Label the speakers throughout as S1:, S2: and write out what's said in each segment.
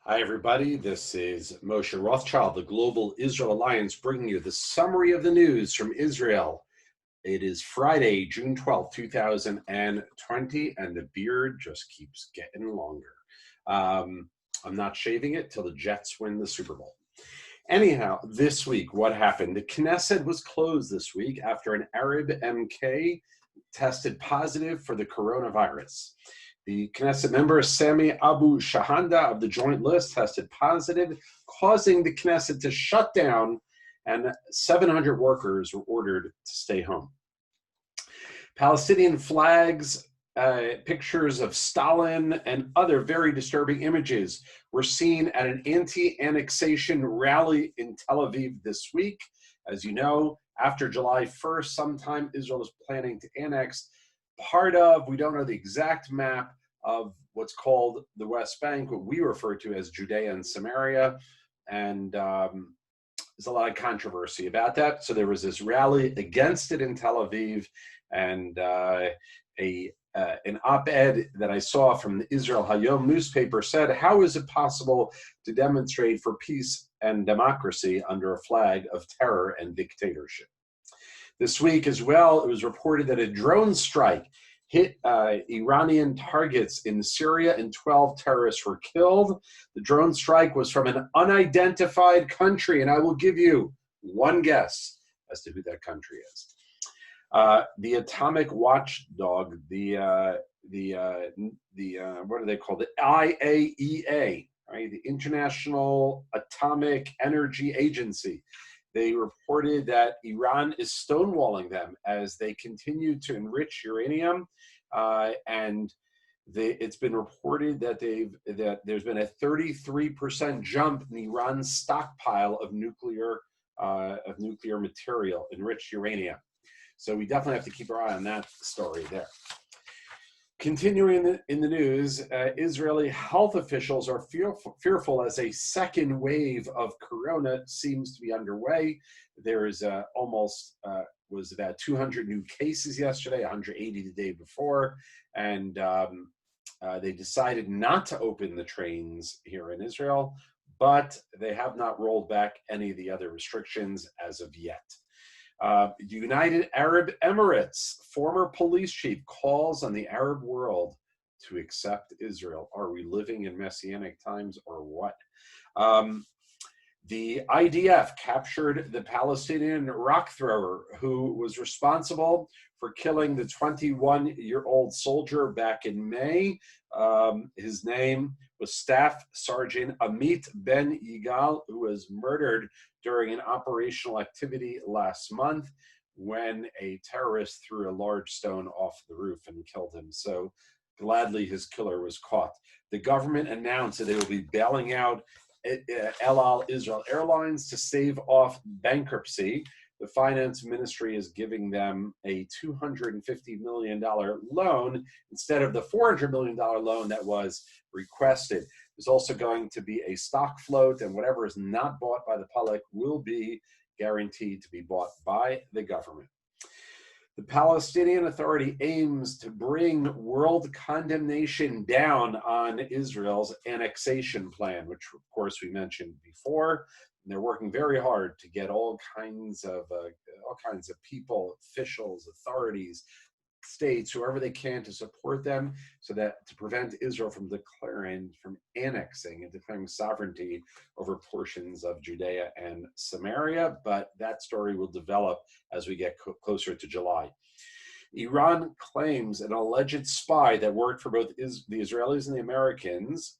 S1: Hi, everybody. This is Moshe Rothschild, the Global Israel Alliance, bringing you the summary of the news from Israel. It is Friday, June 12th, 2020, and the beard just keeps getting longer. I'm not shaving it till the Jets win the Super Bowl. Anyhow, this week, what happened? The Knesset was closed this week after an Arab MK tested positive for the coronavirus. The Knesset member Sami Abu Shahanda of the Joint List tested positive, causing the Knesset to shut down, and 700 workers were ordered to stay home. Palestinian flags, pictures of Stalin, and other very disturbing images were seen at an anti-annexation rally in Tel Aviv this week. As you know, after July 1st, sometime Israel is planning to annex part of, we don't know the exact map, of what's called the West Bank, what we refer to as Judea and Samaria. And there's a lot of controversy about that. So there was this rally against it in Tel Aviv, and an op-ed that I saw from the Israel Hayom newspaper said, how is it possible to demonstrate for peace and democracy under a flag of terror and dictatorship? This week as well, it was reported that a drone strike hit Iranian targets in Syria and 12 terrorists were killed. The drone strike was from an unidentified country, and I will give you one guess as to who that country is. The atomic watchdog, what are they called? The IAEA, right? The International Atomic Energy Agency. They reported that Iran is stonewalling them as they continue to enrich uranium, and it's been reported that there's been a 33% jump in Iran's stockpile of nuclear material, enriched uranium. So we definitely have to keep our eye on that story there. Continuing in the news, Israeli health officials are fearful as a second wave of corona seems to be underway. There is was about 200 new cases yesterday, 180 the day before, and they decided not to open the trains here in Israel, but they have not rolled back any of the other restrictions as of yet. The United Arab Emirates former police chief calls on the Arab world to accept Israel. Are we living in messianic times or what? The IDF captured the Palestinian rock thrower who was responsible for killing the 21-year-old soldier back in May. His name was Staff Sergeant Amit Ben Yigal, who was murdered during an operational activity last month when a terrorist threw a large stone off the roof and killed him. So gladly his killer was caught. The government announced that they will be bailing out El Al Israel Airlines to stave off bankruptcy. The finance ministry is giving them a $250 million loan instead of the $400 million loan that was requested. There's also going to be a stock float, and whatever is not bought by the public will be guaranteed to be bought by the government. The Palestinian Authority aims to bring world condemnation down on Israel's annexation plan, which of course we mentioned before. And they're working very hard to get all kinds of people, officials, authorities, states, whoever they can, to support them, so that to prevent Israel from annexing and declaring sovereignty over portions of Judea and Samaria. But that story will develop as we get closer to July. Iran claims an alleged spy that worked for both the Israelis and the Americans,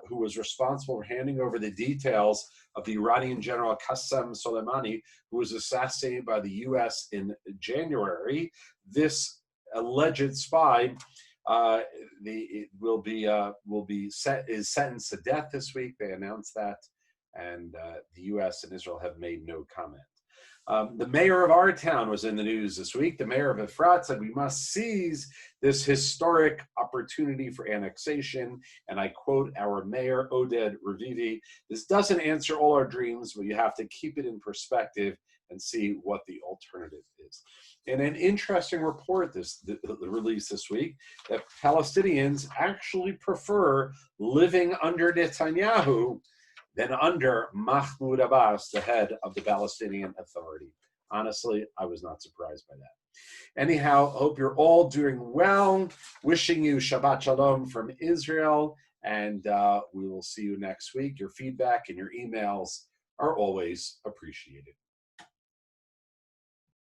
S1: who was responsible for handing over the details of the Iranian general Qasem Soleimani, who was assassinated by the U.S. in January. This alleged spy is sentenced to death this week. They announced that, and the U.S. and Israel have made no comment. The mayor of our town was in the news this week. The mayor of Efrat said we must seize this historic opportunity for annexation. And I quote our mayor, Oded Revivi, "This doesn't answer all our dreams, but you have to keep it in perspective and see what the alternative is. In an interesting report the release this week, that Palestinians actually prefer living under Netanyahu than under Mahmoud Abbas, the head of the Palestinian Authority. Honestly, I was not surprised by that. Anyhow, hope you're all doing well. Wishing you Shabbat Shalom from Israel, and we will see you next week. Your feedback and your emails are always appreciated.